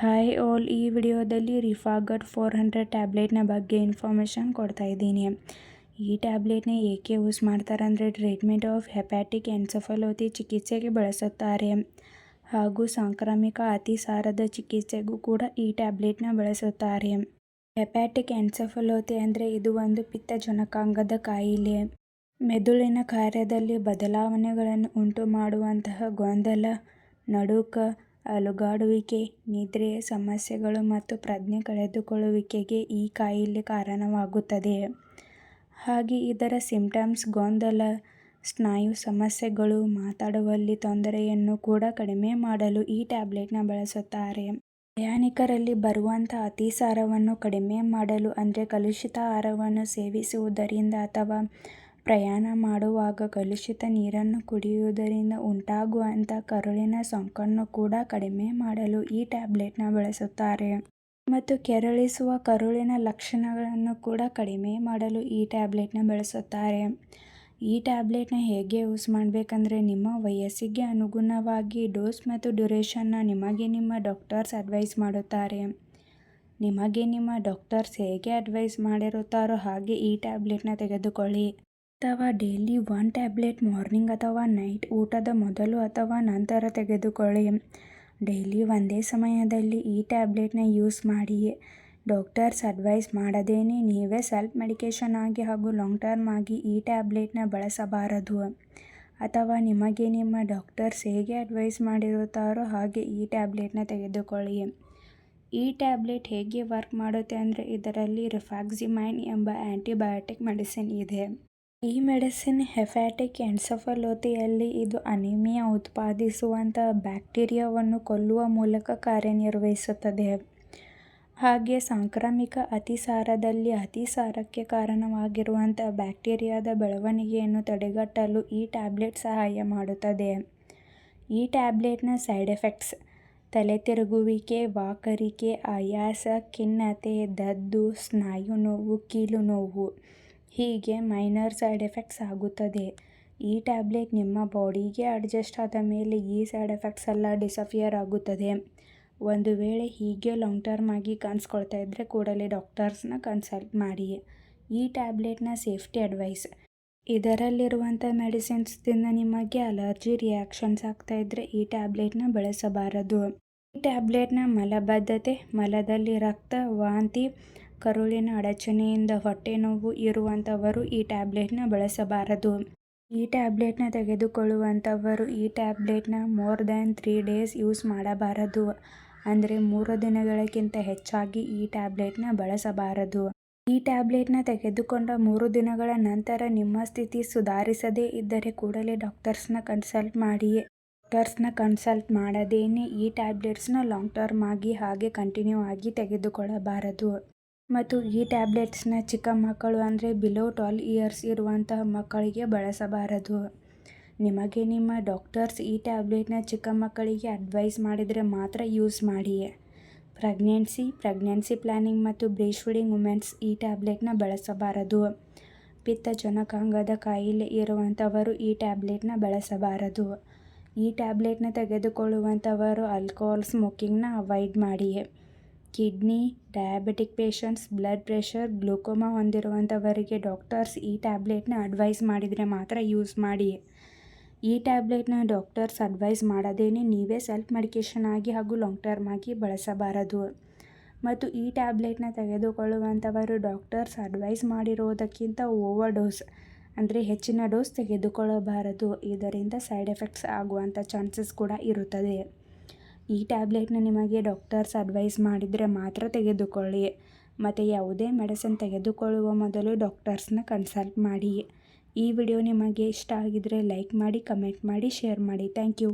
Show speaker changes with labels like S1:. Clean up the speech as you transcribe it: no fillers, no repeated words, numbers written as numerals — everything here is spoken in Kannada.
S1: ಹಾಯ್ ಆಲ್, ಈ ವಿಡಿಯೋದಲ್ಲಿ ರಿಫಾಗರ್ 400 ಟ್ಯಾಬ್ಲೆಟ್ನ ಬಗ್ಗೆ ಇನ್ಫಾರ್ಮೇಷನ್ ಕೊಡ್ತಾ ಇದ್ದೀನಿ. ಈ ಟ್ಯಾಬ್ಲೆಟ್ನ ಏಕೆ ಯೂಸ್ ಮಾಡ್ತಾರೆ ಅಂದರೆ ಟ್ರೀಟ್ಮೆಂಟ್ ಆಫ್ ಹೆಪ್ಯಾಟಿಕ್ ಎನ್ಸೆಫಾಲೋಪತಿ ಚಿಕಿತ್ಸೆಗೆ ಬಳಸುತ್ತಾರೆ ಹಾಗೂ ಸಾಂಕ್ರಾಮಿಕ ಅತಿಸಾರದ ಚಿಕಿತ್ಸೆಗೂ ಕೂಡ ಈ ಟ್ಯಾಬ್ಲೆಟ್ನ ಬಳಸುತ್ತಾರೆ. ಹೆಪ್ಯಾಟಿಕ್ ಎನ್ಸೆಫಾಲೋಪತಿ ಅಂದರೆ ಇದು ಒಂದು ಪಿತ್ತಜನಕಾಂಗದ ಕಾಯಿಲೆ. ಮೆದುಳಿನ ಕಾರ್ಯದಲ್ಲಿ ಬದಲಾವಣೆಗಳನ್ನು ಉಂಟು ಮಾಡುವಂತಹ ಗೊಂದಲ, ನಡುಕ, ಅಲುಗಾಡುವಿಕೆ, ನಿದ್ರೆಯ ಸಮಸ್ಯೆಗಳು ಮತ್ತು ಪ್ರಜ್ಞೆ ಕಳೆದುಕೊಳ್ಳುವಿಕೆಗೆ ಈ ಕಾಯಿಲೆ ಕಾರಣವಾಗುತ್ತದೆ. ಹಾಗೆ ಇದರ ಸಿಂಪ್ಟಮ್ಸ್ ಗೊಂದಲ, ಸ್ನಾಯು ಸಮಸ್ಯೆಗಳು, ಮಾತನಾಡುವಲ್ಲಿ ತೊಂದರೆಯನ್ನು ಕೂಡ ಕಡಿಮೆ ಮಾಡಲು ಈ ಟ್ಯಾಬ್ಲೆಟ್ನ ಬಳಸುತ್ತಾರೆ. ಪ್ರಯಾಣಿಕರಲ್ಲಿ ಬರುವಂಥ ಅತಿಸಾರವನ್ನು ಕಡಿಮೆ ಮಾಡಲು ಅಂದರೆ ಕಲುಷಿತ ಆಹಾರವನ್ನು ಸೇವಿಸುವುದರಿಂದ ಅಥವಾ ಪ್ರಯಾಣ ಮಾಡುವಾಗ ಕಲುಷಿತ ನೀರನ್ನು ಕುಡಿಯುವುದರಿಂದ ಉಂಟಾಗುವಂಥ ಕರುಳಿನ ಸೋಂಕನ್ನು ಕೂಡ ಕಡಿಮೆ ಮಾಡಲು ಈ ಟ್ಯಾಬ್ಲೆಟ್ನ ಬಳಸುತ್ತಾರೆ. ಮತ್ತು ಕೆರಳಿಸುವ ಕರುಳಿನ ಲಕ್ಷಣಗಳನ್ನು ಕೂಡ ಕಡಿಮೆ ಮಾಡಲು ಈ ಟ್ಯಾಬ್ಲೆಟ್ನ ಬಳಸುತ್ತಾರೆ. ಈ ಟ್ಯಾಬ್ಲೆಟ್ನ ಹೇಗೆ ಯೂಸ್ ಮಾಡಬೇಕಂದ್ರೆ ನಿಮ್ಮ ವಯಸ್ಸಿಗೆ ಅನುಗುಣವಾಗಿ ಡೋಸ್ ಮತ್ತು ಡ್ಯೂರೇಷನ್ನ ನಿಮಗೆ ನಿಮ್ಮ ಡಾಕ್ಟರ್ಸ್ ಅಡ್ವೈಸ್ ಮಾಡುತ್ತಾರೆ. ನಿಮಗೆ ನಿಮ್ಮ ಡಾಕ್ಟರ್ಸ್ ಹೇಗೆ ಅಡ್ವೈಸ್ ಮಾಡಿರುತ್ತಾರೋ ಹಾಗೆ ಈ ಟ್ಯಾಬ್ಲೆಟ್ನ ತೆಗೆದುಕೊಳ್ಳಿ. ಅಥವಾ ಡೈಲಿ 1 ಟ್ಯಾಬ್ಲೆಟ್ ಮಾರ್ನಿಂಗ್ ಅಥವಾ ನೈಟ್ ಊಟದ ಮೊದಲು ಅಥವಾ ನಂತರ ತೆಗೆದುಕೊಳ್ಳಿ. ಡೈಲಿ ಒಂದೇ ಸಮಯದಲ್ಲಿ ಈ ಟ್ಯಾಬ್ಲೆಟ್ನ ಯೂಸ್ ಮಾಡಿ. ಡಾಕ್ಟರ್ಸ್ ಅಡ್ವೈಸ್ ಮಾಡದೇನೆ ನೀವೇ ಸೆಲ್ಫ್ ಮೆಡಿಕೇಷನ್ ಆಗಿ ಹಾಗೂ ಲಾಂಗ್ ಟರ್ಮ್ ಆಗಿ ಈ ಟ್ಯಾಬ್ಲೆಟ್ನ ಬಳಸಬಾರದು. ಅಥವಾ ನಿಮಗೆ ನಿಮ್ಮ ಡಾಕ್ಟರ್ಸ್ ಹೇಗೆ ಅಡ್ವೈಸ್ ಮಾಡಿರುತ್ತಾರೋ ಹಾಗೆ ಈ ಟ್ಯಾಬ್ಲೆಟ್ನ ತೆಗೆದುಕೊಳ್ಳಿ. ಈ ಟ್ಯಾಬ್ಲೆಟ್ ಹೇಗೆ ವರ್ಕ್ ಮಾಡುತ್ತೆ ಅಂದರೆ ಇದರಲ್ಲಿ ರಿಫ್ಯಾಕ್ಸಿಮೈನ್ ಎಂಬ ಆ್ಯಂಟಿಬಯೋಟಿಕ್ ಮೆಡಿಸಿನ್ ಇದೆ. ಈ ಮೆಡಿಸಿನ್ ಹೆಪ್ಯಾಟಿಕ್ ಎನ್ಸೆಫಾಲೋಪತಿಯಲ್ಲಿ ಇದು ಅನಿಮಿಯಾ ಉತ್ಪಾದಿಸುವಂಥ ಬ್ಯಾಕ್ಟೀರಿಯಾವನ್ನು ಕೊಲ್ಲುವ ಮೂಲಕ ಕಾರ್ಯನಿರ್ವಹಿಸುತ್ತದೆ. ಹಾಗೆ ಸಾಂಕ್ರಾಮಿಕ ಅತಿಸಾರದಲ್ಲಿ ಅತಿಸಾರಕ್ಕೆ ಕಾರಣವಾಗಿರುವಂಥ ಬ್ಯಾಕ್ಟೀರಿಯಾದ ಬೆಳವಣಿಗೆಯನ್ನು ತಡೆಗಟ್ಟಲು ಈ ಟ್ಯಾಬ್ಲೆಟ್ ಸಹಾಯ ಮಾಡುತ್ತದೆ. ಈ ಟ್ಯಾಬ್ಲೆಟ್ನ ಸೈಡ್ ಎಫೆಕ್ಟ್ಸ್ ತಲೆ ತಿರುಗುವಿಕೆ, ವಾಕರಿಕೆ, ಆಯಾಸ, ಖಿನ್ನತೆ, ದದ್ದು, ಸ್ನಾಯು ನೋವು, ಕೀಲು ನೋವು ಹೀಗೆ ಮೈನರ್ ಸೈಡ್ ಎಫೆಕ್ಟ್ಸ್ ಆಗುತ್ತದೆ. ಈ ಟ್ಯಾಬ್ಲೆಟ್ ನಿಮ್ಮ ಬಾಡಿಗೆ ಅಡ್ಜಸ್ಟ್ ಆದ ಮೇಲೆ ಈ ಸೈಡ್ ಎಫೆಕ್ಟ್ಸ್ ಎಲ್ಲ ಡಿಸಪಿಯರ್ ಆಗುತ್ತದೆ. ಒಂದು ವೇಳೆ ಹೀಗೆ ಲಾಂಗ್ ಟರ್ಮ್ ಆಗಿ ಕಾಣಿಸ್ಕೊಳ್ತಾ ಇದ್ದರೆ ಕೂಡಲೇ ಡಾಕ್ಟರ್ಸ್ನ ಕನ್ಸಲ್ಟ್ ಮಾಡಿ. ಈ ಟ್ಯಾಬ್ಲೆಟ್ನ ಸೇಫ್ಟಿ ಅಡ್ವೈಸ್: ಇದರಲ್ಲಿರುವಂಥ ಮೆಡಿಸಿನ್ಸ್ದಿಂದ ನಿಮಗೆ ಅಲರ್ಜಿ ರಿಯಾಕ್ಷನ್ಸ್ ಆಗ್ತಾ ಇದ್ದರೆ ಈ ಟ್ಯಾಬ್ಲೆಟ್ನ ಬಳಸಬಾರದು. ಈ ಟ್ಯಾಬ್ಲೆಟ್ನ ಮಲಬದ್ಧತೆ, ಮಲದಲ್ಲಿ ರಕ್ತ, ವಾಂತಿ, ಕರುಳಿನ ಅಡಚಣೆಯಿಂದ ಹೊಟ್ಟೆ ನೋವು ಇರುವಂಥವರು ಈ ಟ್ಯಾಬ್ಲೆಟ್ನ ಬಳಸಬಾರದು. ಈ ಟ್ಯಾಬ್ಲೆಟ್ನ ತೆಗೆದುಕೊಳ್ಳುವಂಥವರು ಈ ಟ್ಯಾಬ್ಲೆಟ್ನ ಮೋರ್ ದ್ಯಾನ್ 3 ಡೇಸ್ ಯೂಸ್ ಮಾಡಬಾರದು. ಅಂದರೆ 3 ದಿನಗಳಕ್ಕಿಂತ ಹೆಚ್ಚಾಗಿ ಈ ಟ್ಯಾಬ್ಲೆಟ್ನ ಬಳಸಬಾರದು. ಈ ಟ್ಯಾಬ್ಲೆಟ್ನ ತೆಗೆದುಕೊಂಡ 3 ದಿನಗಳ ನಂತರ ನಿಮ್ಮ ಸ್ಥಿತಿ ಸುಧಾರಿಸದೇ ಇದ್ದರೆ ಕೂಡಲೇ ಡಾಕ್ಟರ್ಸ್ನ ಕನ್ಸಲ್ಟ್ ಮಾಡಿ. ಡಾಕ್ಟರ್ಸ್ನ ಕನ್ಸಲ್ಟ್ ಮಾಡದೇನೆ ಈ ಟ್ಯಾಬ್ಲೆಟ್ಸ್ನ ಲಾಂಗ್ ಟರ್ಮ್ ಆಗಿ ಹಾಗೆ ಕಂಟಿನ್ಯೂ ಆಗಿ ತೆಗೆದುಕೊಳ್ಳಬಾರದು. ಮತ್ತು ಈ ಟ್ಯಾಬ್ಲೆಟ್ಸ್ನ ಚಿಕ್ಕ ಮಕ್ಕಳು ಅಂದರೆ ಬಿಲೋ 12 ಇಯರ್ಸ್ ಇರುವಂತಹ ಮಕ್ಕಳಿಗೆ ಬಳಸಬಾರದು. ನಿಮಗೆ ನಿಮ್ಮ ಡಾಕ್ಟರ್ಸ್ ಈ ಟ್ಯಾಬ್ಲೆಟ್ನ ಚಿಕ್ಕ ಮಕ್ಕಳಿಗೆ ಅಡ್ವೈಸ್ ಮಾಡಿದರೆ ಮಾತ್ರ ಯೂಸ್ ಮಾಡಿ. ಪ್ರೆಗ್ನೆನ್ಸಿ ಪ್ಲಾನಿಂಗ್ ಮತ್ತು ಬ್ರೀಸ್ಟ್ ಫೀಡಿಂಗ್ ವುಮೆನ್ಸ್ ಈ ಟ್ಯಾಬ್ಲೆಟ್ನ ಬಳಸಬಾರದು. ಪಿತ್ತಜನಕಾಂಗದ ಕಾಯಿಲೆ ಇರುವಂಥವರು ಈ ಟ್ಯಾಬ್ಲೆಟ್ನ ಬಳಸಬಾರದು. ಈ ಟ್ಯಾಬ್ಲೆಟ್ನ ತೆಗೆದುಕೊಳ್ಳುವಂಥವರು ಆಲ್ಕೋಹಾಲ್ ಸ್ಮೋಕಿಂಗ್ನ ಅವಾಯ್ಡ್ ಮಾಡಿ. Kidney, diabetic patients, blood pressure, glaucoma ಹೊಂದಿರುವಂಥವರಿಗೆ ಡಾಕ್ಟರ್ಸ್ ಈ ಟ್ಯಾಬ್ಲೆಟ್ನ ಅಡ್ವೈಸ್ ಮಾಡಿದರೆ ಮಾತ್ರ ಯೂಸ್ ಮಾಡಿ. ಈ ಟ್ಯಾಬ್ಲೆಟ್ನ ಡಾಕ್ಟರ್ಸ್ ಅಡ್ವೈಸ್ ಮಾಡದೇನೆ ನೀವೇ ಸೆಲ್ಫ್ ಮೆಡಿಕೇಷನ್ ಆಗಿ ಹಾಗೂ ಲಾಂಗ್ ಟರ್ಮ್ ಆಗಿ ಬಳಸಬಾರದು. ಮತ್ತು ಈ ಟ್ಯಾಬ್ಲೆಟ್ನ ತೆಗೆದುಕೊಳ್ಳುವಂಥವರು ಡಾಕ್ಟರ್ಸ್ ಅಡ್ವೈಸ್ ಮಾಡಿರುವುದಕ್ಕಿಂತ ಓವರ್ ಡೋಸ್ ಅಂದರೆ ಹೆಚ್ಚಿನ ಡೋಸ್ ತೆಗೆದುಕೊಳ್ಳಬಾರದು. ಇದರಿಂದ ಸೈಡ್ ಎಫೆಕ್ಟ್ಸ್ ಆಗುವಂಥ ಚಾನ್ಸಸ್ ಕೂಡ ಇರುತ್ತದೆ. ಈ ಟ್ಯಾಬ್ಲೆಟ್ನ ನಿಮಗೆ ಡಾಕ್ಟರ್ಸ್ ಅಡ್ವೈಸ್ ಮಾಡಿದರೆ ಮಾತ್ರ ತೆಗೆದುಕೊಳ್ಳಿ. ಮತ್ತು ಯಾವುದೇ ಮೆಡಿಸಿನ್ ತೆಗೆದುಕೊಳ್ಳುವ ಮೊದಲು ಡಾಕ್ಟರ್ಸ್ನ ಕನ್ಸಲ್ಟ್ ಮಾಡಿ. ಈ ವಿಡಿಯೋ ನಿಮಗೆ ಇಷ್ಟ ಆಗಿದರೆ ಲೈಕ್ ಮಾಡಿ, ಕಮೆಂಟ್ ಮಾಡಿ, ಶೇರ್ ಮಾಡಿ. Thank you.